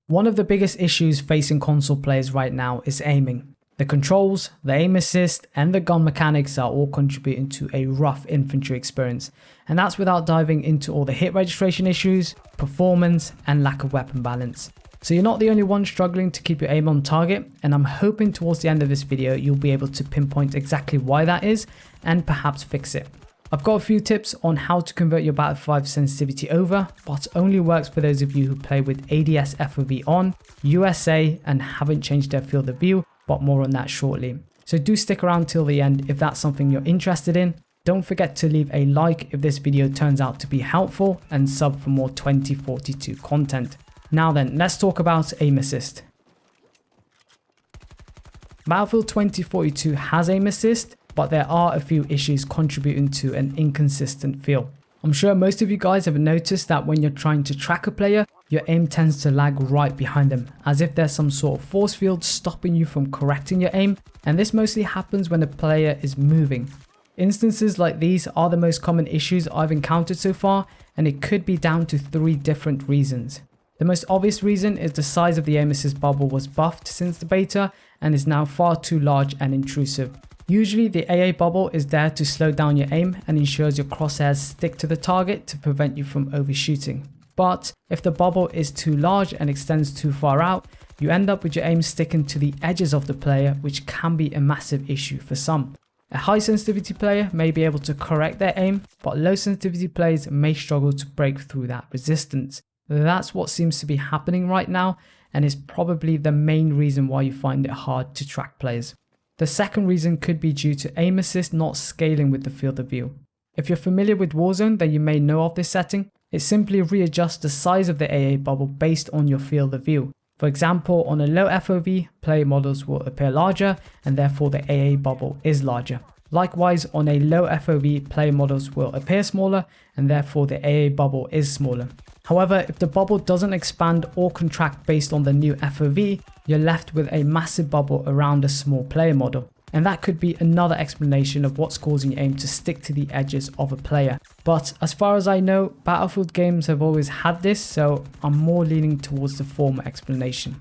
One of the biggest issues facing console players right now is aiming. The controls, the aim assist, and the gun mechanics are all contributing to a rough infantry experience, and that's without diving into all the hit registration issues, performance, and lack of weapon balance. So you're not the only one struggling to keep your aim on target, and I'm hoping towards the end of this video you'll be able to pinpoint exactly why that is and perhaps fix it. I've got a few tips on how to convert your Battlefield 5 sensitivity over, but only works for those of you who play with ADS FOV on, USA, and haven't changed their field of view, but more on that shortly. So do stick around till the end if that's something you're interested in. Don't forget to leave a like if this video turns out to be helpful, and sub for more 2042 content. Now then, let's talk about aim assist. Battlefield 2042 has aim assist, but there are a few issues contributing to an inconsistent feel. I'm sure most of you guys have noticed that when you're trying to track a player, your aim tends to lag right behind them, as if there's some sort of force field stopping you from correcting your aim, and this mostly happens when a player is moving. Instances like these are the most common issues I've encountered so far, and it could be down to 3 different reasons. The most obvious reason is the size of the aim assist bubble was buffed since the beta and is now far too large and intrusive. Usually the AA bubble is there to slow down your aim and ensures your crosshairs stick to the target to prevent you from overshooting. But if the bubble is too large and extends too far out, you end up with your aim sticking to the edges of the player, which can be a massive issue for some. A high sensitivity player may be able to correct their aim, but low sensitivity players may struggle to break through that resistance. That's what seems to be happening right now, and is probably the main reason why you find it hard to track players. The second reason could be due to aim assist not scaling with the field of view. If you're familiar with Warzone, then you may know of this setting. It simply readjusts the size of the AA bubble based on your field of view. For example, on a low FOV, player models will appear larger and therefore the AA bubble is larger. Likewise, on a low FOV, player models will appear smaller and therefore the AA bubble is smaller. However, if the bubble doesn't expand or contract based on the new FOV, you're left with a massive bubble around a small player model. And that could be another explanation of what's causing your aim to stick to the edges of a player. But as far as I know, Battlefield games have always had this, so I'm more leaning towards the former explanation.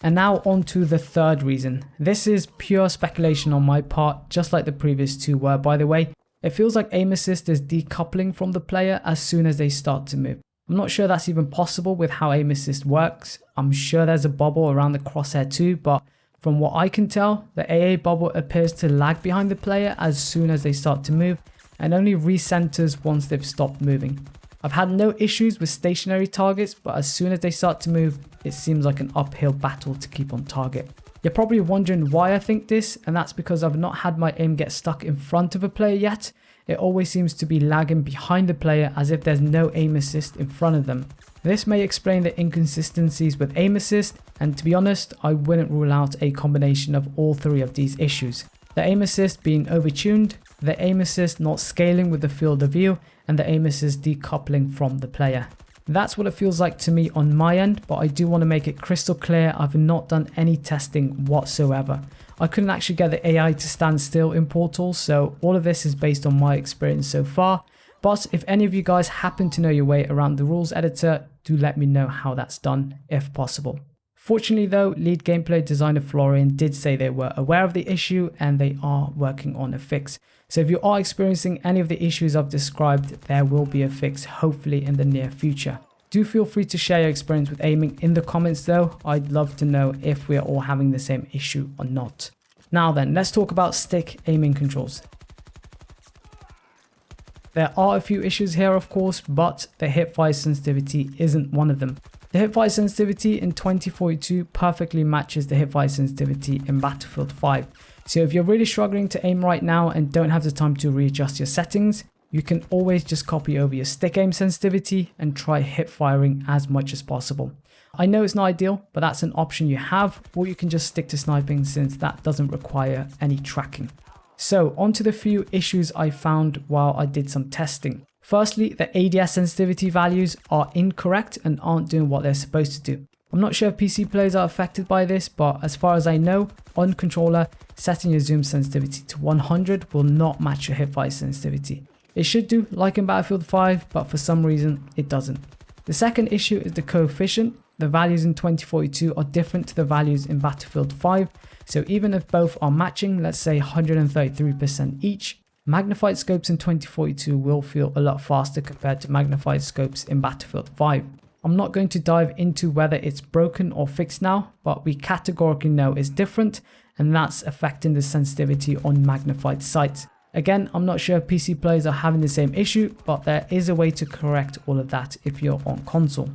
And now on to the third reason. This is pure speculation on my part, just like the previous two were, by the way. It feels like aim assist is decoupling from the player as soon as they start to move. I'm not sure that's even possible with how aim assist works. I'm sure there's a bubble around the crosshair too, but from what I can tell, the AA bubble appears to lag behind the player as soon as they start to move, and only recenters once they've stopped moving. I've had no issues with stationary targets, but as soon as they start to move, it seems like an uphill battle to keep on target. You're probably wondering why I think this, and that's because I've not had my aim get stuck in front of a player yet. It always seems to be lagging behind the player as if there's no aim assist in front of them. This may explain the inconsistencies with aim assist, and to be honest, I wouldn't rule out a combination of all 3 of these issues. The aim assist being overtuned, the aim assist not scaling with the field of view, and the aim assist decoupling from the player. That's what it feels like to me on my end, but I do want to make it crystal clear I've not done any testing whatsoever. I couldn't actually get the AI to stand still in Portal, so all of this is based on my experience so far. But if any of you guys happen to know your way around the rules editor, do let me know how that's done, if possible. Fortunately though, lead gameplay designer Florian did say they were aware of the issue and they are working on a fix. So if you are experiencing any of the issues I've described, there will be a fix hopefully in the near future. Do feel free to share your experience with aiming in the comments though. I'd love to know if we are all having the same issue or not. Now then, let's talk about stick aiming controls. There are a few issues here of course, but the hipfire sensitivity isn't one of them. The hipfire sensitivity in 2042 perfectly matches the hipfire sensitivity in Battlefield 5. So if you're really struggling to aim right now and don't have the time to readjust your settings, you can always just copy over your stick aim sensitivity and try hip firing as much as possible. I know it's not ideal, but that's an option you have, or you can just stick to sniping since that doesn't require any tracking. So onto the few issues I found while I did some testing. Firstly, the ADS sensitivity values are incorrect and aren't doing what they're supposed to do. I'm not sure if PC players are affected by this, but as far as I know, on controller, setting your zoom sensitivity to 100 will not match your hipfire sensitivity. It should do, like in Battlefield 5, but for some reason it doesn't. The second issue is the coefficient. the values in 2042 are different to the values in Battlefield 5. So even if both are matching, let's say 133% each, magnified scopes in 2042 will feel a lot faster compared to magnified scopes in Battlefield 5. I'm not going to dive into whether it's broken or fixed now, but we categorically know it's different, and that's affecting the sensitivity on magnified sights. Again, I'm not sure if PC players are having the same issue, but there is a way to correct all of that if you're on console.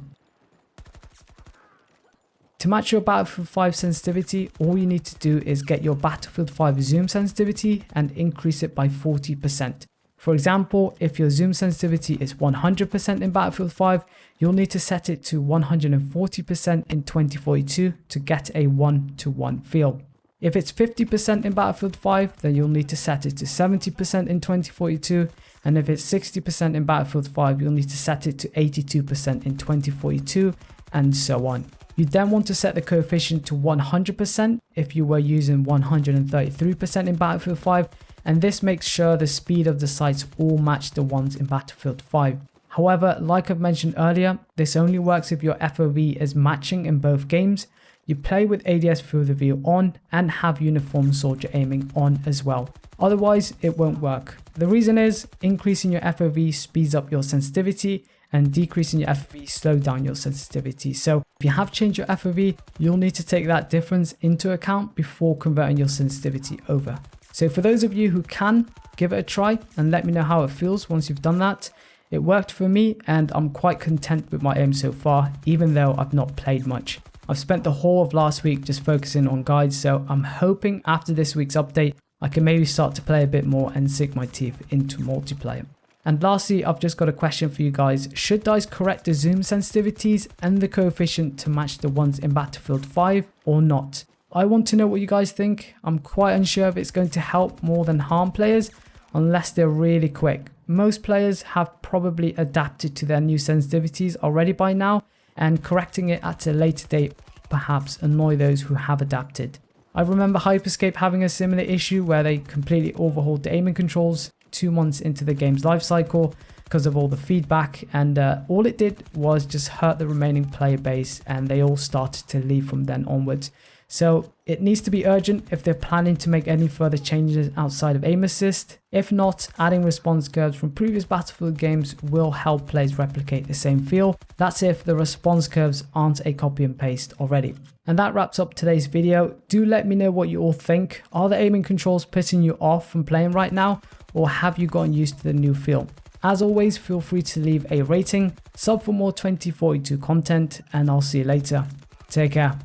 To match your Battlefield 5 sensitivity, all you need to do is get your Battlefield 5 zoom sensitivity and increase it by 40%. For example, if your zoom sensitivity is 100% in Battlefield 5, you'll need to set it to 140% in 2042 to get a 1-to-1 feel. If it's 50% in Battlefield 5, then you'll need to set it to 70% in 2042, and if it's 60% in Battlefield 5, you'll need to set it to 82% in 2042, and so on. You then want to set the coefficient to 100% if you were using 133% in Battlefield 5, and this makes sure the speed of the sights all match the ones in Battlefield 5. However, like I've mentioned earlier, this only works if your FOV is matching in both games. You play with ADS field of view on and have uniform soldier aiming on as well. Otherwise, it won't work. The reason is increasing your FOV speeds up your sensitivity and decreasing your FOV slows down your sensitivity. So if you have changed your FOV, you'll need to take that difference into account before converting your sensitivity over. So for those of you who can, give it a try and let me know how it feels once you've done that. It worked for me and I'm quite content with my aim so far, even though I've not played much. I've spent the whole of last week just focusing on guides, so I'm hoping after this week's update, I can maybe start to play a bit more and sink my teeth into multiplayer. And lastly, I've just got a question for you guys. Should DICE correct the zoom sensitivities and the coefficient to match the ones in Battlefield 5 or not? I want to know what you guys think. I'm quite unsure if it's going to help more than harm players unless they're really quick. Most players have probably adapted to their new sensitivities already by now, and correcting it at a later date perhaps annoy those who have adapted. I remember Hyperscape having a similar issue where they completely overhauled the aiming controls 2 months into the game's life cycle because of all the feedback, and all it did was just hurt the remaining player base and they all started to leave from then onwards. So it needs to be urgent if they're planning to make any further changes outside of aim assist. If not, adding response curves from previous Battlefield games will help players replicate the same feel. That's if the response curves aren't a copy and paste already. And that wraps up today's video. Do let me know what you all think. Are the aiming controls pissing you off from playing right now, or have you gotten used to the new feel? As always, feel free to leave a rating, sub for more 2042 content, and I'll see you later. Take care.